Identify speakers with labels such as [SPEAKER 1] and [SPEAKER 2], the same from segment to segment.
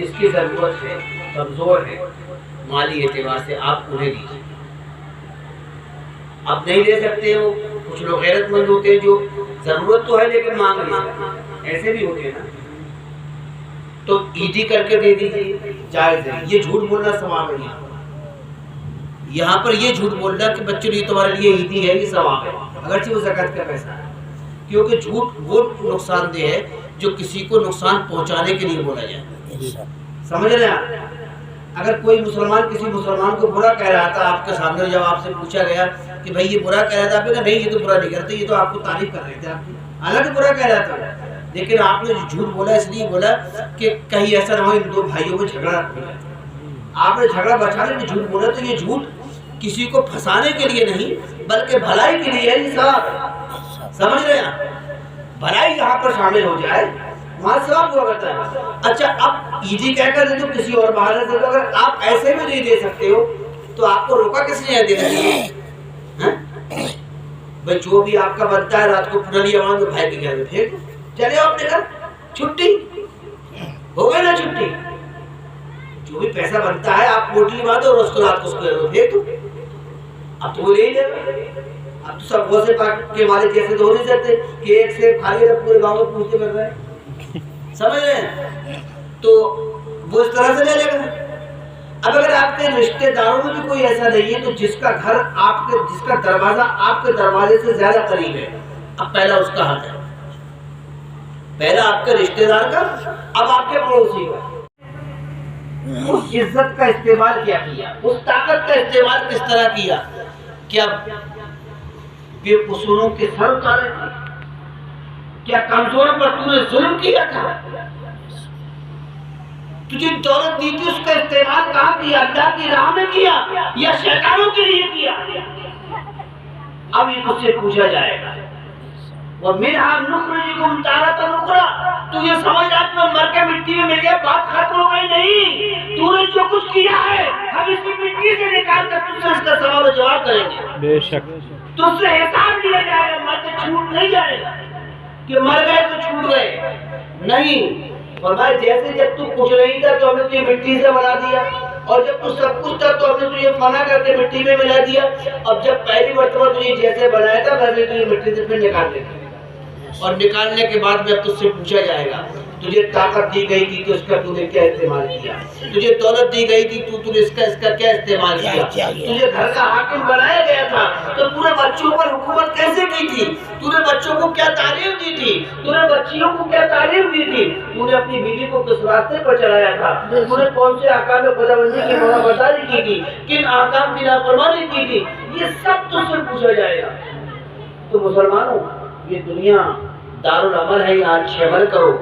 [SPEAKER 1] جس کی ضرورت ہے، کمزور ہے مالی اعتبار سے، آپ انہیں دیجیے. آپ نہیں دے سکتے ہو، کچھ لوگ غیرت مند ہوتے ہیں جو ضرورت تو ہے لیکن مانگ نہیں سکتے، ایسے بھی ہوتے ہیں نا، تو عیدی کر کے دے دیجیے، جائز ہے. یہ جھوٹ بولنا ثواب ہے. یہاں پر یہ جھوٹ بولنا کہ بچوں یہ تمہارے لیے عیدی ہے، یہ ثواب ہے، اگرچہ وہ زکوٰۃ کا پیسہ ہے. کیونکہ جھوٹ وہ نقصان دہ ہے جو کسی کو نقصان پہنچانے کے لیے بولا جائے. سمجھ رہے ہیں آپ؟ اگر کوئی مسلمان کسی مسلمان کو برا کہہ رہا تھا آپ کے سامنے، جب آپ سے پوچھا گیا کہ بھائی یہ برا کہہ رہا تھا، آپ نے کہا نہیں یہ تو برا نہیں کرتے، یہ تو آپ کو تعریف کر رہے تھے، آپ کی حالانکہ برا کہہ رہا تھا، لیکن آپ نے جھوٹ بولا اس لیے بولا کہ کہیں ایسا نہ ہو ان دو بھائیوں میں جھگڑا ہو جائے. آپ نے جھگڑا بچانے میں جھوٹ بولا، تو یہ جھوٹ کسی کو پھنسانے کے لیے نہیں بلکہ بھلائی کے لیے ہے. یہ ثواب، سمجھ رہے ہیں؟ بھلائی یہاں پر شامل ہو جائے وہاں ثواب ہوا کرتا ہے. اچھا اب عیدی کہہ کر دے تو کسی اور بہانے سے، اگر آپ ایسے بھی نہیں دے سکتے ہو تو آپ کو روکا کس نے دینا چاہیے؟ بھائی جو بھی آپ کا بنتا ہے رات کو پھنلی آواز میں بھائی کے گھر میں پھینک چلے آپ نے گھر، چھٹی ہو گئی نا. چھٹی جو بھی پیسہ بنتا ہے آپ پوٹلی باندھو اور اس کو رات کو اس کو پھینک دو. اب تو وہ لے ہی لے گا. اب تو سب غوث پاک کے والے جیسے تو ہو نہیں سکتے کہ ایک سے کھالی رکھ پورے گاؤں میں پوچھتے کر رہے ہیں، سمجھ رہے ہیں؟ تو وہ اس طرح سے لے لے گا. اب اگر آپ کے رشتہ داروں میں بھی کوئی ایسا نہیں ہے تو جس کا گھر آپ کے، جس کا دروازہ آپ کے دروازے سے زیادہ قریب ہے، اب پہلا اس کا حق ہے، پہلا آپ کے رشتہ دار کا، اب آپ کے پڑوسی کا. اس عزت کا استعمال کیا کیا، اس طاقت کا استعمال کس طرح کیا؟ کیا بے قصوروں کے سر اتارے تھے؟ کیا کمزوروں پر تو نے ظلم کیا تھا؟ تجھے دولت دی تھی اس کا استعمال کہاں کیا؟ اللہ کی راہ میں کیا یا شیطانوں کے لیے کیا؟ اب یہ تجھ سے پوچھا جائے گا. وَمِنْهَا نُخْرِجُكُمْ تَارَةً أُخْرَىٰ. تو یہ سمجھ رہا کہ میں مر کے مٹی میں مل گیا بات ختم ہو گئی؟ نہیں، تو نے جو کچھ کیا ہے ہم اس کی مٹی سے نکال کر تجھ سے اس کا سوال و جواب کریں گے.
[SPEAKER 2] بے شک
[SPEAKER 1] تجھ سے حساب لیا جائے گا، مر کے چھوٹ نہیں جائے گا کہ مر گئے تو چھوٹ گئے. نہیں، فرمایا جیسے جب تو کچھ نہیں تھا تو ہم نے تجھے مٹی سے بنا دیا، اور جب تو سب کچھ تھا تو ہم نے تجھے فنا کر کے مٹی میں ملا دیا. اب جب پہلی مرتبہ تجھے جیسے بنایا تھا ویسے تجھے مٹی سے پھر نکال دیا، اور نکالنے کے بعد میں اب تجھ سے پوچھا جائے گا تجھے طاقت دی گئی تھی تو اس کا تو نے کیا استعمال کیا؟ تجھے دولت دی گئی تھی تو نے اس کا کیا استعمال کیا؟ تجھے گھر کا حاکم بنایا گیا تھا تو پورے بچوں پر حکومت کیسے کی تھی؟ تو نے بچوں کو کیا تعلیم دی تھی؟ تو نے بچیوں کو کیا تعلیم دی تھی؟ تو نے اپنی بیوی کو کس راستے پر چلایا تھا؟ تو نے کون سے احکام خداوندی کی فرمانبرداری کی تھی؟ کن احکام کی نافرمانی کی تھی؟ یہ سب تجھ سے پوچھا جائے گا. تو مسلمانوں، یہ دنیا دارالعمل ہے، یہاں اچھے عمل کرو،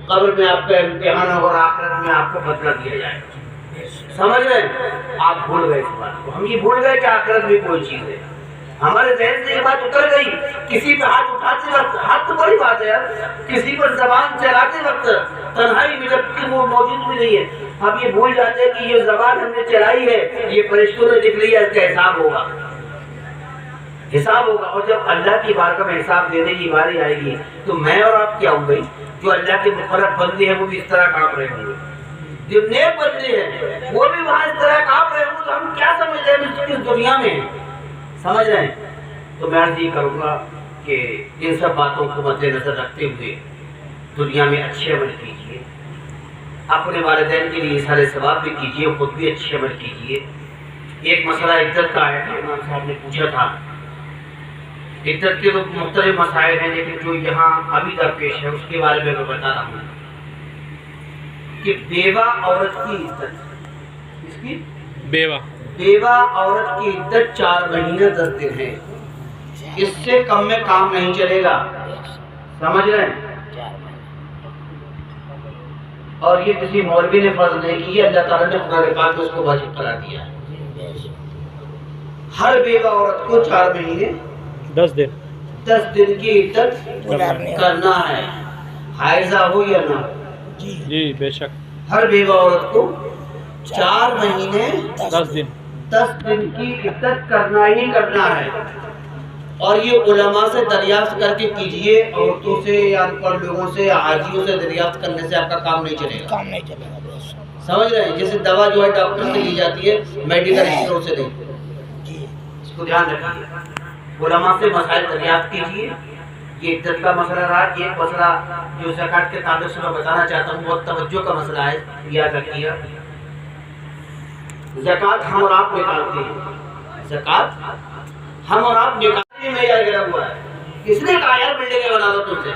[SPEAKER 1] قبر میں آپ کا امتحان ہوگا اور آخرت میں آپ کو بدلہ دیا جائے گا. سمجھ رہے ہیں؟ آپ بھول گئے اس بات کو. ہم یہ بھول گئے کہ آخرت میں کوئی چیز ہے. ہمارے ذہن سے یہ بات اتر گئی. کسی پہ ہاتھ اٹھاتے وقت، ہاتھ تو بڑی بات ہے یار، کسی پر زبان چلاتے وقت تنہائی میں جب کہ وہ موجود بھی نہیں ہے، ہم یہ بھول جاتے ہیں کہ یہ زبان ہم نے چلائی ہے، یہ فرشتوں نے لکھ لیا، اس کا حساب ہوگا، حساب ہوگا. اور جب اللہ کی بارگاہ میں حساب دینے کی باری آئے گی تو میں اور آپ کیا ہوں گے؟ جو اللہ کے مقرر بندے ہیں وہ بھی اس طرح کام رہے ہوں گے. جو نیک بندے ہیں وہ بھی وہاں اس طرح کام رہے ہوں گے. تو ہم کیا سمجھ رہے ہیں کس دنیا میں ہیں؟ سمجھ رہے ہیں؟ تو میں عرض یہ کروں گا کہ ان سب باتوں کو مد نظر رکھتے ہوئے دنیا میں اچھے عمل کیجیے، اپنے والدین کے لیے سارے ثواب بھی کیجیے، خود بھی اچھے عمل کیجیے. ایک مسئلہ عزت کا ہے، امام صاحب نے پوچھا تھا. عزت کے تو مختلف مسائل ہیں لیکن جو یہاں ابھی درپیش ہے اس کے بارے میں بتا رہا ہوں کہ بیوہ عورت کی عزت، اس کی بیوہ عورت کی عدت 4 مہینے 10 دن ہے. اس سے کم میں کام نہیں چلے گا. سمجھ رہے ہیں؟ اور یہ کسی مولوی نے فرض نہیں کی ہے، اللہ تعالیٰ نے قرآن پاک میں اس کو واجب قرار دیا ہے. ہر بیوہ عورت کو 4 مہینے 10 دن کی عدت کرنا ہے، حائضہ ہو یا نہ ہو.
[SPEAKER 2] جی بے شک.
[SPEAKER 1] ہر بیوہ عورت کو 4 مہینے
[SPEAKER 2] 10 دن
[SPEAKER 1] کی عدت کرنا ہی کرنا ہے. اور یہ علماء سے دریافت کر کے کیجئے، عورتوں سے یا ان پڑھ لوگوں سے یا حاجیوں سے دریافت کرنے سے آپ کا کام نہیں چلے گا، سمجھ رہے ہیں؟ جیسے دوا جو ہے ڈاکٹر سے لی جاتی ہے، میڈیکل اسٹور سے نہیں، اس کو دھیان رکھیے، علماء سے مسائل دریافت کیجئے۔ یہ عدت کا مسئلہ رہا، ایک مسئلہ جو زکوٰۃ کے تعلق سے میں بتانا چاہتا ہوں، بہت توجہ کا مسئلہ ہے، یاد رکھیے۔ زکوٰۃ ہم اور آپ نکالتے ہیں، زکوٰۃ ہم اور آپ نکالنے میں یار گرا ہوا ہے۔ کس نے کہا یار بلڈنگیں بنا دو تم سے؟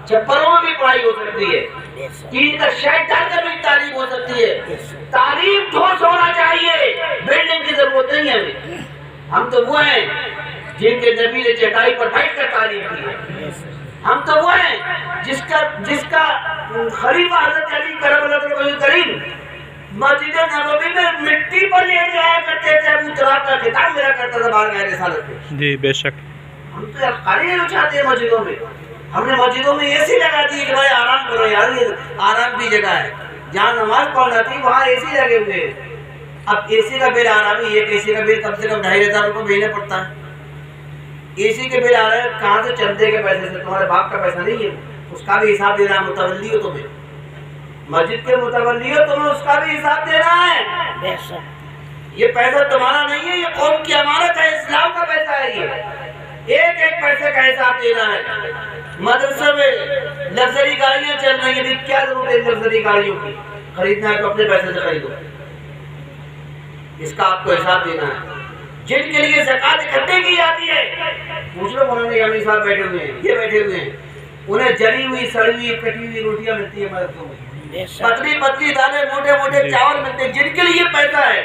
[SPEAKER 1] چپروں میں بھی پڑھائی ہو سکتی ہے، تین کا شیڈ ڈال کر بھی تعلیم ہو سکتی ہے۔ تعلیم ٹھوس ہونا چاہیے، بلڈنگ کی ضرورت نہیں ہے ہمیں۔ ہم تو وہ ہیں جن کے نبی نے چٹائی پر بیٹھ کر تعلیم کی ہے، ہم تو وہ ہیں جس کا خلیفہ حضرت علی کرم اللہ وجہ کریم مسجد نبوی میں مٹی پر لیٹ جایا کرتے تھے، ابو تراب کا خطاب میرا کرتا تھا بارگاہ رسالت میں۔
[SPEAKER 2] جی بے شک،
[SPEAKER 1] ہم تو قاری نہیں چاہتے ہیں مسجدوں میں، ہم نے مسجدوں میں اے سی لگا دی کہ بھائی آرام کرو یار، یہ آرام کی جگہ ہے، جہاں نماز پڑھنا تھی وہاں اے سی لگے ہوئے ہیں۔ اب اے سی کا بل آ رہا ہے، ایک اے سی کا بل کم سے کم 2500 روپے مہینے پڑتا ہے۔ اے سی کے بل آ رہا ہے کہاں سے؟ چندے کے پیسے سے، تمہارے باپ کا پیسہ نہیں ہے، اس کا بھی حساب دینا ہے، متولی ہو تمہیں، مسجد کے متولی ہو تمہیں، اس کا بھی حساب دینا ہے۔ یہ پیسہ تمہارا نہیں ہے، یہ قوم کی امانت ہے، اسلام کا پیسہ ہے، یہ ایک ایک پیسے کا حساب دینا ہے۔ مدرسے میں لگژری گاڑیاں چل رہی ہیں، کیا ضرورت ہے لگژری گاڑیوں کی؟ خریدنا ہے تو اپنے پیسے سے خریدو، اس کا آپ کو حساب دینا ہے۔ جن کے لیے زکوٰۃ اکٹھے کی جاتی ہے، پوچھ لو مولانا یامین صاحب بیٹھے ہوئے ہیں، یہ بیٹھے ہوئے ہیں، انہیں جلی ہوئی سڑی ہوئی کٹی ہوئی روٹیاں ملتی ہیں مدرسوں میں، پتلی پتلی دالیں، موٹے موٹے چاول ملتے ہیں۔ جن کے لیے پیسہ ہے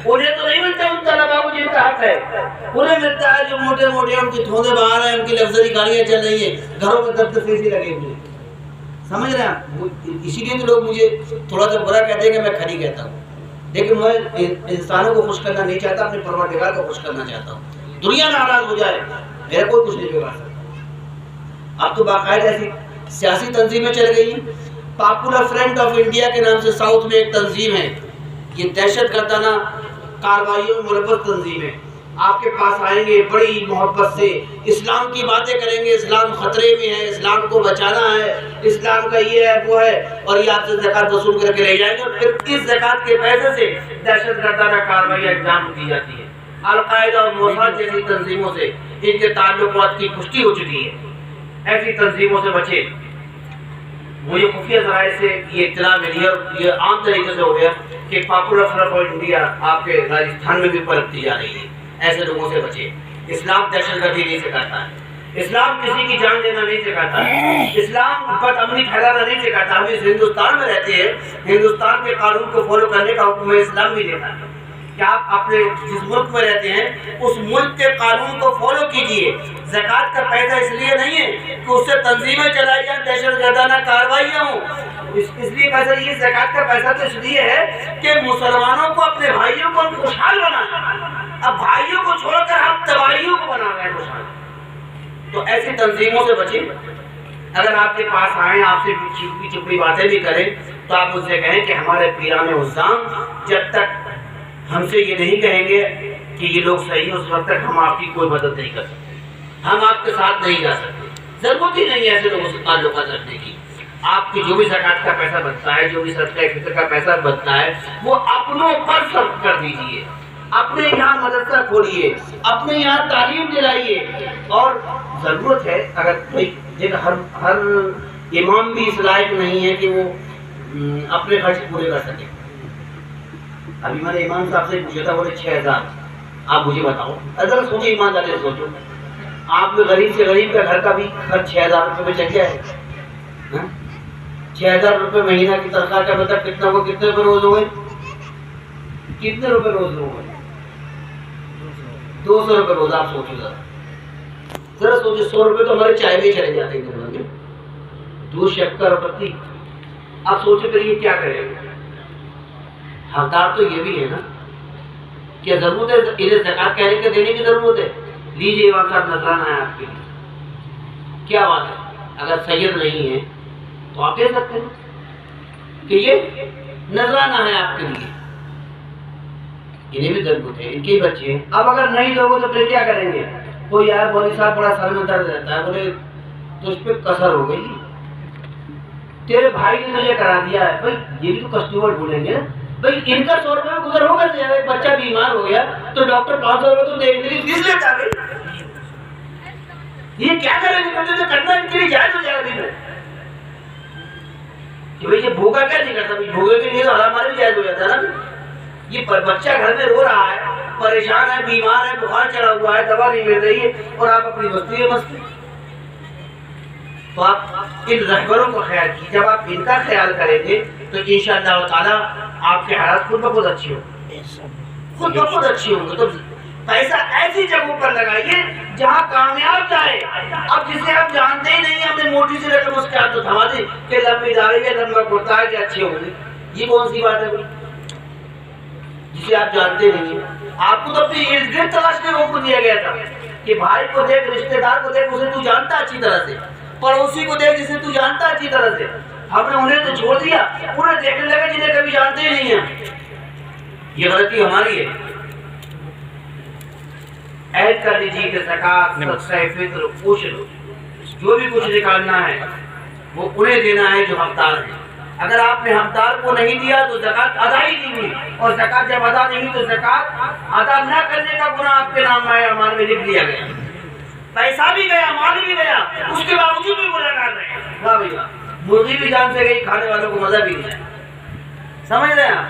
[SPEAKER 1] انہیں تو نہیں ملتا، ان طلباء کو جن کا حق ہے انہیں ملتا ہے، جو موٹے موٹے ان کی تھوڑے باہر ہیں، ان کی لگژری گاڑیاں چل رہی ہیں، گھروں میں 10 اے سی لگے ہوئے ہیں، سمجھ رہے ہیں؟ اسی لیے تو لوگ مجھے تھوڑا سا برا کہتے ہیں کہ میں کھری کہتا ہوں، لیکن میں انسانوں کو خوش کرنا نہیں چاہتا، اپنے پروردگار کو خوش کرنا چاہتا ہوں۔ دنیا ناراض ہو جائے میرا کوئی کچھ نہیں بگاڑ سکتا۔ اب تو باقاعدہ ایسی سیاسی تنظیمیں چل گئی ہیں، پاپولر فرنٹ آف انڈیا کے نام سے ساؤتھ میں ایک تنظیم ہے، یہ دہشت گردانہ کارروائیوں میں ملوث تنظیم ہے۔ آپ کے پاس آئیں گے بڑی محبت سے، اسلام کی باتیں کریں گے، اسلام خطرے میں ہے، اسلام کو بچانا ہے، اسلام کا یہ ہے وہ ہے، اور یہ آپ سے زکوٰۃ وصول کر کے لے جائیں گے، اور پھر اس زکوٰۃ کے پیسے سے دہشت گردانہ کارروائیاں انجام دی جاتی ہے۔ القاعدہ اور موساد جیسی تنظیموں سے ان کے تعلقات کی پشٹی ہو چکی ہے، ایسی تنظیموں سے بچے۔ مجھے خفیہ ذرائع سے یہ اطلاع ملی ہے، اور یہ عام طریقے سے ہو گیا کہ پاپولر فرنٹ آف انڈیا آپ کے راجستھان میں بھی پلٹتی جا رہی ہے۔ ایسے لوگوں سے بچے۔ اسلام دہشت گردی نہیں سکھاتا ہے، اسلام کسی کی جان لینا نہیں سکھاتا ہے، اسلام بد امنی پھیلانا نہیں سکھاتا۔ ہم اس ہندوستان میں رہتے ہیں، ہندوستان کے قانون کو فالو کرنے کا حکم اسلام بھی دیتا ہے کہ آپ اپنے جس ملک میں رہتے ہیں اس ملک کے قانون کو فالو کیجئے۔ زکوٰۃ کا پیسہ اس لیے نہیں ہے کہ اس سے تنظیمیں چلائی جائیں، دہشت گردانہ کارروائیاں ہوں، اس لیے پیسہ، یہ زکوٰۃ کا پیسہ تو اس لیے ہے کہ مسلمانوں کو، اپنے بھائیوں کو خوشحال بنانا۔ اب بھائیوں کو چھوڑ کر ہم تباہیوں کو بنا رہے ہیں خوشحال۔ تو ایسی تنظیموں سے بچیں۔ اگر آپ کے پاس آئیں، آپ سے چھپی چھپی باتیں بھی کریں، تو آپ ان سے کہیں کہ ہمارے پیران عظام جب تک ہم سے یہ نہیں کہیں گے کہ یہ لوگ صحیح ہیں، اس وقت تک ہم آپ کی کوئی مدد نہیں کر سکتے، ہم آپ کے ساتھ نہیں جا سکتے۔ ضرورت ہی نہیں ہے ایسے لوگوں سے تعلقات رکھنے کی۔ آپ کی جو بھی زکوٰۃ کا پیسہ بنتا ہے، جو بھی صدقہ فطر کا پیسہ بنتا ہے، وہ اپنوں پر صرف کر دیجیے، اپنے یہاں مدرسہ کھولیے، اپنے یہاں تعلیم دلائیے۔ اور ضرورت ہے، اگر کوئی ہر امام بھی اس لائق نہیں ہے کہ وہ اپنے خرچ پورے کر سکے۔ ابھی میں نے امام صاحب سے پوچھا تھا، بولے 6000۔ آپ مجھے بتاؤ، اگر سوچو، ایمانداری سے سوچو، آپ کے غریب سے غریب کا گھر کا بھی خرچ 6000 روپے میں چل جائے، 6000 روپے مہینہ کی تنخواہ کا مطلب کتنا کو کتنے روپے روز ہوئے؟ کتنے روپے روز ہوئے؟ 200 روپے روز۔ آپ سوچو ذرا سوچو، 100 روپے تو ہمارے چائے میں چلے جاتے ہیں دنیا میں، دودھ، شکر اور پتی۔ آپ سوچو پھر یہ کیا کرے گا؟ حقدار تو یہ بھی ہے نا، کیا ضرورت ہے انہیں زکوٰۃ کہنے کے دینے کی ضرورت ہے؟ لیجیے امام صاحب، نذرانہ ہے آپ کے لیے، کیا بات ہے؟ اگر سید نہیں ہے تو آپ کہہ سکتے ہیں کہ یہ نذرانہ ہے آپ کے لیے، انہیں بھی ضرورت ہے، ان کے بچے ہیں۔ اب اگر نہیں دو گے تو پھر کیا کریں گے؟ کوئی آیا مولوی صاحب بڑا سر میں درد رہتا ہے، بولے تجھ پہ کسر ہو گئی، تیرے بھائی نے تجھے کرا دیا ہے. بھائی یہ بھی تو کسٹمر بولیں گے، بھائی ان کا 100 روپے میں گزر ہوگا. ایک بچہ بیمار ہو گیا تو ڈاکٹر 500 روپے تو دیکھنے کی فیس لیتا ہے. یہ کیا کریں گے؟ جو کرنا ان کے لیے جائز ہو جائے گا دن میں کہ بھائی یہ بھوکا کیا نہیں کرتا، بھوکے کے لیے تو ہمارے بھی جائز ہو جاتا ہے نا. یہ بچہ گھر میں رو رہا ہے، پریشان ہے، بیمار ہے، بخار چڑھا ہوا ہے، دوا نہیں مل رہی ہے، اور آپ اپنی مستی میں مستی. تو آپ ان رہبروں کو خیال کیجیے. جب آپ ان کا خیال کریں گے تو انشاءاللہ تعالی آپ کے حالات خود بخود اچھے ہوں گے، خود بخود اچھے ہوں گے. تو پیسہ ایسی جگہوں پر لگائیے جہاں کامیاب جائے. اب جسے آپ جانتے ہی نہیں ہیں، ہم نے موٹی سی رقم اس کے ہاتھ تو تھما دی کہ لمبی داڑھی ہے، لمبا کرتا ہے، کہ اچھے ہوں گے. یہ کون سی بات ہے بھائی جسے آپ جانتے نہیں ہیں؟ آپ کو تو اپنی ارد گرد تلاشنے کو دیا گیا تھا کہ بھائی کو دیکھ، رشتے دار کو دیکھ، اسے تو جانتا اچھی طرح سے، پڑوسی کو دیکھ جسے تو جانتا اچھی طرح سے. ہم نے انہیں تو چھوڑ دیا، انہیں دیکھنے لگے جنہیں کبھی جانتے ہی نہیں ہیں. یہ غلطی ہماری ہے. عہد کر لیجیے کہ زکات، صدقہ فطر، عشر جو بھی کچھ نکالنا ہے وہ انہیں دینا ہے جو حقدار ہیں. اگر آپ نے حقدار کو نہیں دیا تو زکات ادا ہی نہیں ہوئی، اور زکات جب ادا نہیں ہوئی تو زکات ادا نہ کرنے کا گناہ آپ کے نام اعمال میں لکھ دیا گیا. پیسہ بھی گیا، مال بھی گیا، اس کے باوجود بھی گناہ کر رہے ہیں. واہ بھائی واہ، مرغی بھی جان سے گئی، کھانے والوں کو مزہ بھی نہیں آیا. سمجھ رہے ہیں آپ؟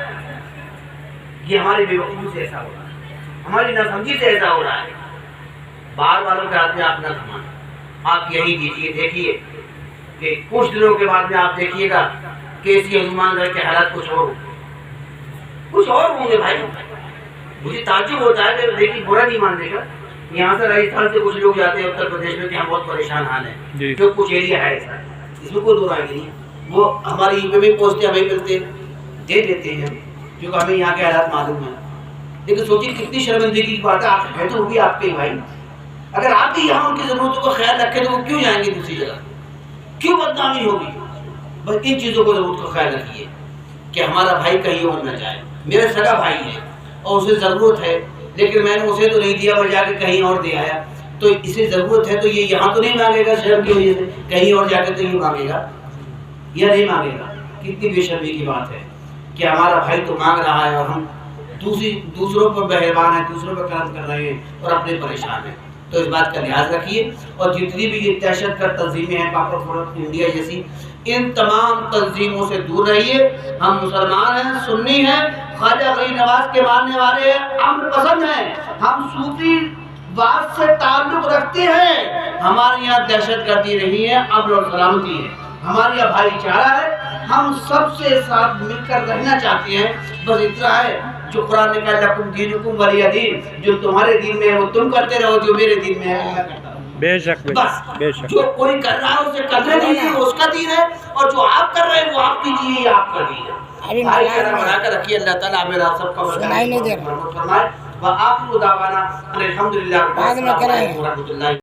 [SPEAKER 1] یہ ہماری بے وقوفی سے ایسا ہو رہا ہے، ہماری ناسمجھی سے ایسا ہو رہا ہے. باہر والوں کے ہاتھ میں آپ نہ تھمائیں. آپ یہی دیجیے. دیکھیے کہ کچھ دنوں کے بعد میں آپ دیکھیے گا کہ اسی ہنومان گڑھ کے حالات کچھ اور ہوں گے. بھائی مجھے تعجب ہوتا ہے کہ لیکن برا نہیں ماننے کا. یہاں سے راجستھان سے کچھ لوگ جاتے ہیں اتر پردیش میں کہ ہم بہت پریشان حال ہیں، جو کچھ ایریا ہے ایسا، اس میں کوئی دو رائے نہیں ہے. وہ ہماری یو پی میں پہنچتے ہمیں ملتے دے دیتے ہیں جو ہمیں یہاں کے حالات معلوم ہیں. لیکن سوچیے کتنی شرمندگی کی بات ہے. آپ ہے تو ہوگی آپ کے بھائی، اگر آپ بھی یہاں ان کی ضرورتوں کا خیال رکھیں تو وہ کیوں جائیں گے دوسری جگہ؟ کیوں بدنامی ہوگی؟ بس ان چیزوں کو ضرورت کا خیال رکھیے کہ ہمارا بھائی کہیں اور نہ جائے. میرا سگا بھائی ہے اور اسے ضرورت ہے، لیکن میں نے اسے تو نہیں دیا، میں جا کے کہیں اور دے آیا. تو اسے ضرورت ہے تو یہ یہاں تو نہیں مانگے گا شرم کی وجہ سے، کہیں اور جا کے تو یہ مانگے گا یا نہیں مانگے گا؟ کتنی بے شرمی کی بات ہے کہ ہمارا بھائی تو مانگ رہا ہے اور ہم دوسروں پر مہربان ہیں، دوسروں پر کرم کر رہے ہیں اور اپنے پریشان ہیں. تو اس بات کا لحاظ رکھیے. اور جتنی بھی یہ دہشت گرد تنظیمیں ہیں، پاپا فورم انڈیا جیسی، ان تمام تنظیموں سے دور رہیے. ہم مسلمان ہیں، سنی ہیں، خواجہ غریب نواز کے ماننے والے ہیں، امن پسند ہیں، ہم صوفی بات سے تعلق رکھتے ہیں. ہمارے یہاں دہشت گردی نہیں ہے، امن اور سلامتی ہے. ہمارے یہاں بھائی چارہ ہے، ہم سب سے ساتھ مل کر رہنا چاہتے ہیں. بس اتنا ہے جو قرآن نے کہا لکم دینکم ولی دین، جو تمہارے دین میں ہے وہ تم کرتے رہو، جو میرے دین میں ہے میں کرتا رہوں. بے شک بے شک. جو کوئی کر رہا ہے اسے کرنے دیجیے، وہ اس کا دین ہے، اور جو آپ کر رہے ہیں وہ آپ کیجیے، یہ آپ کا دین ہے. بھائی چارہ بنا کر رکھیے. اللہ تعالیٰ میرا سب کا فرمائے. وآخر دعوانا الحمدللہ رب العالمین.